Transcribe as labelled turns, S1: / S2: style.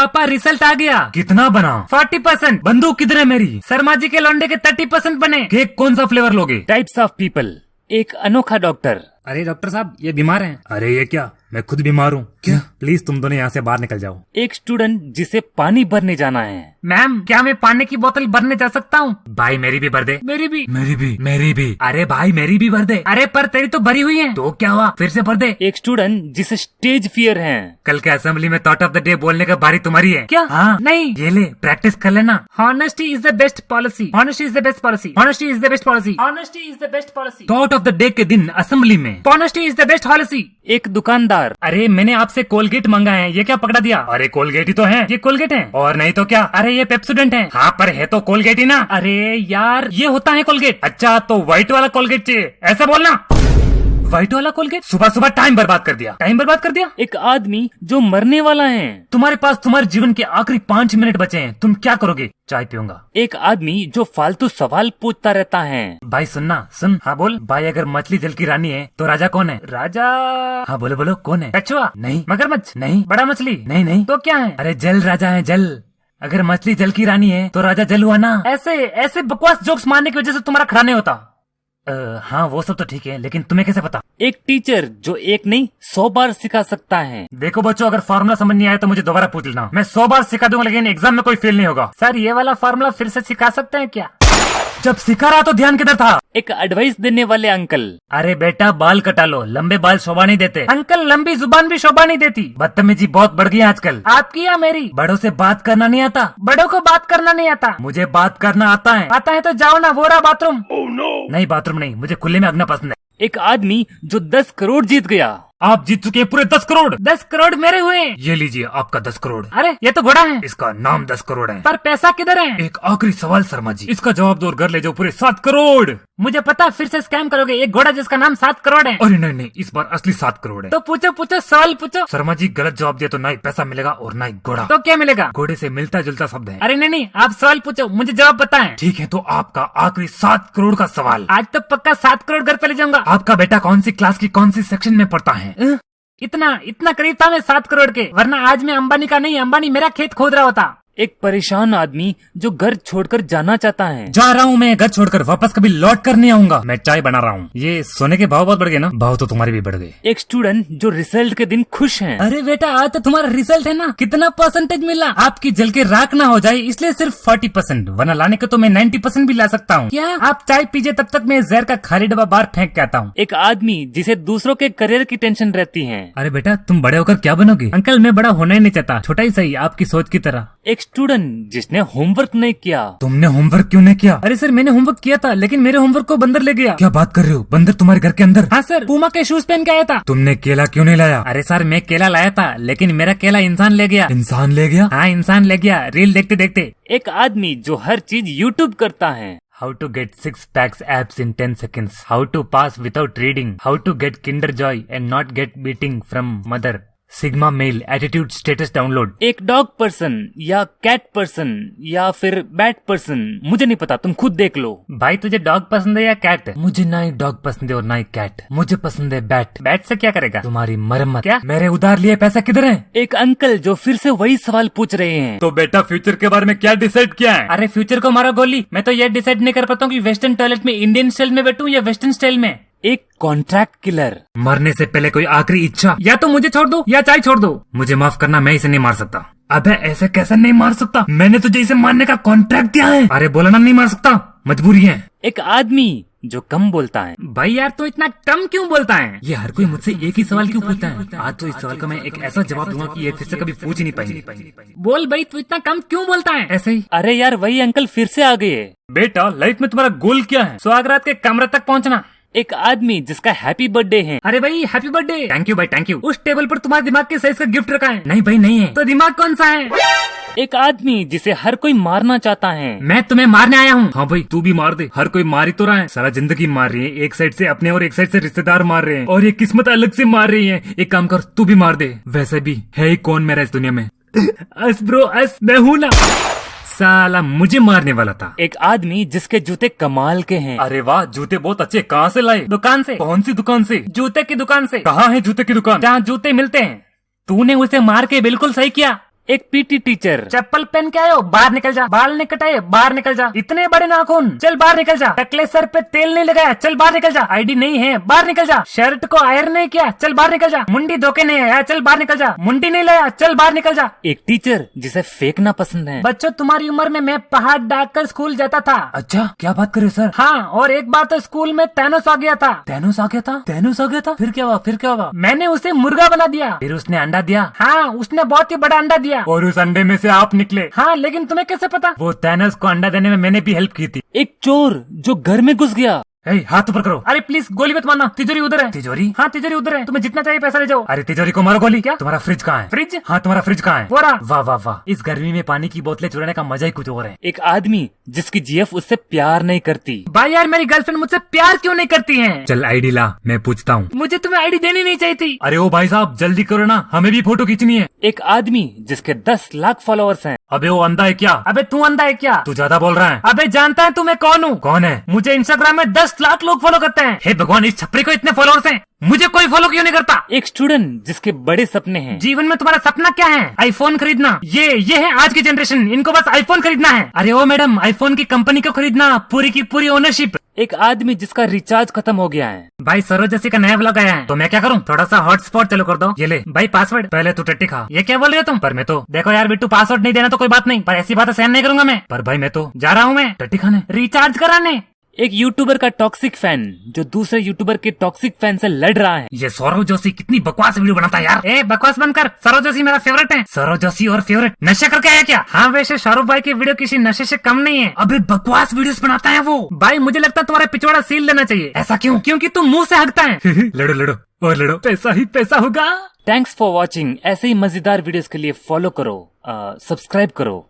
S1: पापा रिजल्ट आ गया। कितना बना? 40%। बंदूक किधर है मेरी? शर्मा जी के लौंडे के 30% बने। केक कौन सा फ्लेवर लोगे?
S2: टाइप्स ऑफ पीपल, एक अनोखा डॉक्टर।
S1: अरे डॉक्टर साहब ये बीमार हैं। अरे ये क्या, मैं खुद बीमार हूँ। क्या? प्लीज तुम दोनों यहाँ से बाहर निकल जाओ।
S2: एक स्टूडेंट जिसे पानी भरने जाना है।
S1: मैम क्या मैं पानी की बोतल भरने जा सकता हूँ? भाई मेरी भी भर दे। मेरी भी। मेरी भी। मेरी भी। अरे भाई मेरी भी भर दे। अरे पर तेरी तो भरी हुई है। तो क्या हुआ, फिर से भर दे।
S2: एक स्टूडेंट जिसे स्टेज फियर है।
S1: कल के असेंबली में थॉट ऑफ द डे बोलने का बारी तुम्हारी है।
S2: क्या?
S1: हाँ नहीं, ये ले प्रैक्टिस कर लेना। Honesty is the best policy. Honesty is the best policy. Honesty is the best policy. Honesty is the best policy. Thought of the day के दिन असेंबली में honesty is the best policy.
S2: एक दुकानदार,
S1: अरे मैंने आपसे कोलगेट मंगा है, ये क्या पकड़ा दिया? अरे कोलगेट ही तो है। ये कोलगेट है और नहीं तो क्या? अरे ये पेप्सोडेंट है। हाँ पर है तो कोलगेट ही ना। अरे यार ये होता है कोलगेट। अच्छा तो व्हाइट वाला कोलगेट चाहिए, ऐसा बोलना। व्हाइट वाला कोलगेट? सुबह सुबह टाइम बर्बाद कर दिया। टाइम बर्बाद कर दिया।
S2: एक आदमी जो मरने वाला है।
S1: तुम्हारे पास तुम्हारे जीवन के आखिरी 5 मिनट बचे हैं, तुम क्या करोगे? चाय पीऊंगा।
S2: एक आदमी जो फालतू सवाल पूछता रहता है।
S1: भाई सुनना, सुन। हाँ बोल। भाई अगर मछली जल की रानी है तो राजा कौन है? राजा। हाँ बोलो बोलो, कौन है? कछुआ? नहीं। मगरमच्छ? नहीं। बड़ा मछली? नहीं नहीं। तो क्या है? अरे जल राजा है, जल। अगर मछली जल की रानी है तो राजा जल हुआ ना। ऐसे ऐसे बकवास जोक्स मारने की वजह से तुम्हारा खड़ा नहीं होता। हाँ वो सब तो ठीक है, लेकिन तुम्हें कैसे पता?
S2: एक टीचर जो एक नहीं 100 बार सिखा सकता है।
S1: देखो बच्चों, अगर फार्मूला समझ नहीं आया तो मुझे दोबारा पूछ लेना, मैं 100 बार सिखा दूंगा, लेकिन एग्जाम में कोई फेल नहीं होगा। सर ये वाला फार्मूला फिर से सिखा सकते हैं क्या? जब सिखा रहा तो ध्यान किधर था?
S2: एक एडवाइस देने वाले अंकल,
S1: अरे बेटा बाल कटा लो, लंबे बाल शोभा नहीं देते। अंकल लंबी जुबान भी शोभा नहीं देती। बदतमीजी बहुत बढ़ गई आजकल। आपकी या मेरी? बड़ों से बात करना नहीं आता? बड़ों को बात करना नहीं आता? मुझे बात करना आता है। आता है तो जाओ ना, वो रहा बाथरूम। नहीं बाथरूम नहीं, मुझे खुले में अगना पसंद है।
S2: एक आदमी जो 10 करोड़ जीत गया।
S1: आप जीत चुके हैं पूरे 10 करोड़। 10 करोड़ मेरे हुए। ये लीजिए आपका 10 करोड़। अरे ये तो घोड़ा है। इसका नाम 10 करोड़ है। पर पैसा किधर है? एक आखिरी सवाल शर्मा जी, इसका जवाब दो और घर ले जाओ पूरे 7 करोड़। मुझे पता फिर से स्कैम करोगे। एक घोड़ा जिसका नाम 7 करोड़ है। अरे नहीं नहीं, इस बार असली 7 करोड़ है। तो पूछो पूछो, सवाल पूछो। शर्मा जी गलत जवाब दिया तो ना ही पैसा मिलेगा और ना ही घोड़ा। तो क्या मिलेगा? घोड़े से मिलता जुलता शब्द है। अरे नहीं नहीं, आप सवाल पूछो, मुझे जवाब पता है। ठीक है तो आपका आखिरी 7 करोड़ का सवाल। आज तो पक्का 7 करोड़ घर पे ले जाऊंगा। आपका बेटा कौन सी क्लास की कौन सी सेक्शन में पढ़ता है? इतना करीब था मैं 7 करोड़ के, वरना आज मैं अंबानी का नहीं, अंबानी मेरा खेत खोद रहा होता।
S2: एक परेशान आदमी जो घर छोड़कर जाना चाहता है।
S1: जा रहा हूँ मैं घर छोड़कर, वापस कभी लौट कर नहीं आऊंगा। मैं चाय बना रहा हूँ। ये सोने के भाव बहुत बढ़ गए ना? भाव तो तुम्हारे भी बढ़ गए।
S2: एक स्टूडेंट जो रिजल्ट के दिन खुश है।
S1: अरे बेटा आज तो तुम्हारा रिजल्ट है ना, कितना परसेंटेज मिला? आपकी जल के राख ना हो जाए इसलिए सिर्फ 40%, वरना लाने को तो मैं 90% भी ला सकता हूँ। क्या? आप चाय पीजिए, तब तक मैं जहर का खाली डब्बा बाहर फेंक के आता हूँ।
S2: एक आदमी जिसे दूसरों के करियर की टेंशन रहती है।
S1: अरे बेटा तुम बड़े होकर क्या बनोगे? अंकल मैं बड़ा होना ही नहीं चाहता, छोटा ही सही, आपकी सोच की तरह।
S2: एक स्टूडेंट जिसने होमवर्क नहीं किया।
S1: तुमने होमवर्क क्यों नहीं किया? अरे सर मैंने होमवर्क किया था, लेकिन मेरे होमवर्क को बंदर ले गया। क्या बात कर रहे हो? बंदर तुम्हारे घर के अंदर? हाँ सर, पूमा के शूज पहन के आया था। तुमने केला क्यों नहीं लाया? अरे सर मैं केला लाया था, लेकिन मेरा केला इंसान ले गया। इंसान ले गया? हाँ इंसान ले गया, रील देखते देखते।
S2: एक आदमी जो हर चीज यूट्यूब करता है।
S1: How to get 6 packs abs in 10 seconds. How to pass without reading. How to get Kinder Joy and not get beating from mother. Sigma male attitude status download.
S2: एक डॉग पर्सन या cat person या फिर bat person, मुझे नहीं पता, तुम खुद देख लो।
S1: भाई तुझे डॉग पसंद है या कैट? मुझे ना ही डॉग पसंद है और ना ही कैट, मुझे पसंद है बैट। बैट से क्या करेगा? तुम्हारी मरम्मत। क्या? मेरे उधार लिए पैसा किधर है?
S2: एक अंकल जो फिर से वही सवाल पूछ रहे हैं।
S1: तो बेटा फ्यूचर के बारे में क्या डिसाइड किया है? अरे फ्यूचर को मारो गोली, मैं तो ये डिसाइड नहीं कर पाता हूँ कि वेस्टर्न टॉयलेट में इंडियन स्टाइल में बैठूं या वेस्टर्न स्टाइल में।
S2: एक कॉन्ट्रैक्ट किलर,
S1: मरने से पहले कोई आखिरी इच्छा, या तो मुझे छोड़ दो या चाय छोड़ दो। मुझे माफ करना, मैं इसे नहीं मार सकता। अबे ऐसे कैसे नहीं मार सकता? मैंने तुझे इसे मारने का कॉन्ट्रैक्ट दिया है। अरे बोला ना नहीं मार सकता, मजबूरी है।
S2: एक आदमी जो कम बोलता है।
S1: भाई यार तो इतना कम क्यों बोलता है? ये हर कोई मुझसे एक ही सवाल क्यों पूछता है? आज तो इस सवाल का मैं एक ऐसा जवाब दूंगा कि ये फिर से कभी पूछ ही नहीं पाएंगे। बोल भाई तू इतना कम क्यों बोलता है? ऐसे ही।
S2: अरे यार वही अंकल फिर से आ गए।
S1: बेटा लाइफ में तुम्हारा गोल क्या है? सुहागरात के कमरे तक पहुँचना।
S2: एक आदमी जिसका हैप्पी बर्थडे है।
S1: अरे भाई हैप्पी बर्थडे। थैंक यू भाई थैंक यू। उस टेबल पर तुम्हारे दिमाग के साइज का गिफ्ट रखा है। नहीं भाई नहीं है। तो दिमाग कौन सा है?
S2: एक आदमी जिसे हर कोई मारना चाहता है।
S1: मैं तुम्हें मारने आया हूँ। हाँ भाई तू भी मार दे, हर कोई मार ही तो रहा है, सारा जिंदगी मार रही है। एक साइड से अपने और एक साइड से रिश्तेदार मार रहे हैं, और ये किस्मत अलग से मार रही है। एक काम कर, तू भी मार दे। वैसे भी है ही कौन मेरा इस दुनिया में? अस ब्रो अस, मैं हूँ ना। साला मुझे मारने वाला था।
S2: एक आदमी जिसके जूते कमाल के हैं।
S1: अरे वाह जूते बहुत अच्छे, कहाँ से लाए? दुकान से। कौन सी दुकान से? जूते की दुकान से। कहाँ है जूते की दुकान? जहाँ जूते मिलते हैं। तूने उसे मार के बिल्कुल सही किया।
S2: एक पीटी टीचर।
S1: चप्पल पहन के आए हो, बाहर निकल जा। बाल नहीं कटाए, बाहर निकल जा। इतने बड़े नाखून, चल बाहर निकल जा। टकले सर पे तेल नहीं लगाया, चल बाहर निकल जा। आईडी नहीं है, बाहर निकल जा। शर्ट को आयरन नहीं किया, चल बाहर निकल जा। मुंडी धोके नहीं आया, चल बाहर निकल जा। मुंडी नहीं लाया, चल बाहर निकल जा।
S2: एक टीचर जिसे फेंकना पसंद है।
S1: बच्चों, तुम्हारी उम्र में मैं पहाड़ डाककर स्कूल जाता था।
S2: अच्छा, क्या बात करे सर?
S1: हाँ, और एक बार तो स्कूल में तैनोस आ गया था।
S2: तैनोस आ गया था? तैनोस आ गया था? फिर क्या हुआ? फिर क्या हुआ?
S1: मैंने उसे मुर्गा बना दिया।
S2: फिर उसने अंडा दिया?
S1: हाँ, उसने बहुत ही बड़ा अंडा दिया।
S2: और उस अंडे में से आप निकले?
S1: हाँ, लेकिन तुम्हें कैसे पता?
S2: वो तैनोस को अंडा देने में मैंने भी हेल्प की थी। एक चोर जो घर में घुस गया।
S1: हाथ ऊपर करो। अरे प्लीज गोली मत मारना, तिजोरी उधर है।
S2: तिजोरी?
S1: हाँ, तिजोरी उधर है, तुम्हें जितना चाहिए पैसा ले जाओ।
S2: अरे तिजोरी को मारो गोली। क्या? तुम्हारा फ्रिज कहाँ है?
S1: फ्रिज?
S2: हाँ, तुम्हारा फ्रिज कहाँ है?
S1: बोरा।
S2: वाह वाह वाह, इस गर्मी में पानी की बोतलें चुराने का मजा ही कुछ और है। एक आदमी जिसकी जीएफ उससे प्यार नहीं करती।
S1: भाई यार, मेरी गर्लफ्रेंड मुझसे प्यार क्यों नहीं करती है?
S2: चल आईडी ला, मैं पूछता हूँ।
S1: मुझे तुम्हें आईडी देनी नहीं चाहिए थी।
S2: अरे ओ भाई साहब, जल्दी करो ना, हमें भी फोटो खींचनी है। एक आदमी जिसके 10 लाख फॉलोअर्स हैं। अबे वो अंधा है क्या?
S1: अबे तू अंधा है क्या?
S2: तू ज्यादा बोल रहा है।
S1: अबे जानता है तू मैं कौन हूँ?
S2: कौन है?
S1: मुझे इंस्टाग्राम में 10 लाख लोग फॉलो करते हैं।
S2: हे भगवान, इस छपरी को इतने फॉलोअर्स हैं,
S1: मुझे कोई फॉलो क्यों नहीं करता?
S2: एक स्टूडेंट जिसके बड़े सपने हैं।
S1: जीवन में तुम्हारा सपना क्या है? आईफोन खरीदना। ये है आज की जनरेशन, इनको बस आईफोन खरीदना है। अरे ओ मैडम, आईफोन की कंपनी को खरीदना, पूरी की पूरी ओनरशिप।
S2: एक आदमी जिसका रिचार्ज खत्म हो गया है।
S1: भाई सरोज जैसी का नया व्लॉग आया है, तो मैं क्या करूँ? थोड़ा सा हॉटस्पॉट चालू कर दो। ये ले भाई पासवर्ड। पहले तू टट्टी खा। ये क्या बोल रहे हो तुम? पर मैं तो देखो यार बिट्टू, पासवर्ड नहीं देना तो कोई बात नहीं, पर ऐसी बात सहन नहीं करूंगा मैं। पर भाई मैं तो जा रहा हूँ मैं
S2: टट्टी खाने,
S1: रिचार्ज कराने।
S2: एक यूट्यूबर का टॉक्सिक फैन जो दूसरे यूट्यूबर के टॉक्सिक फैन से लड़ रहा है।
S1: ये सौरव जोशी कितनी बकवास वीडियो बनाता है यार। ए बकवास बंद कर, सौरव जोशी मेरा फेवरेट है। सौरव जोशी और फेवरेट नशा करके आया क्या? हाँ, वैसे शाहरुख भाई की वीडियो किसी नशे से कम नहीं है। अबे बकवास वीडियोस बनाता है वो। भाई मुझे लगता है तुम्हारा पिछवाड़ा सील लेना चाहिए। ऐसा क्यों? क्योंकि तुम मुंह से हकता है।
S2: लड़ो लड़ो और लड़ो, पैसा ही पैसा होगा। Thanks for watching. ऐसे ही मजेदार वीडियोस के लिए फॉलो करो, सब्सक्राइब करो।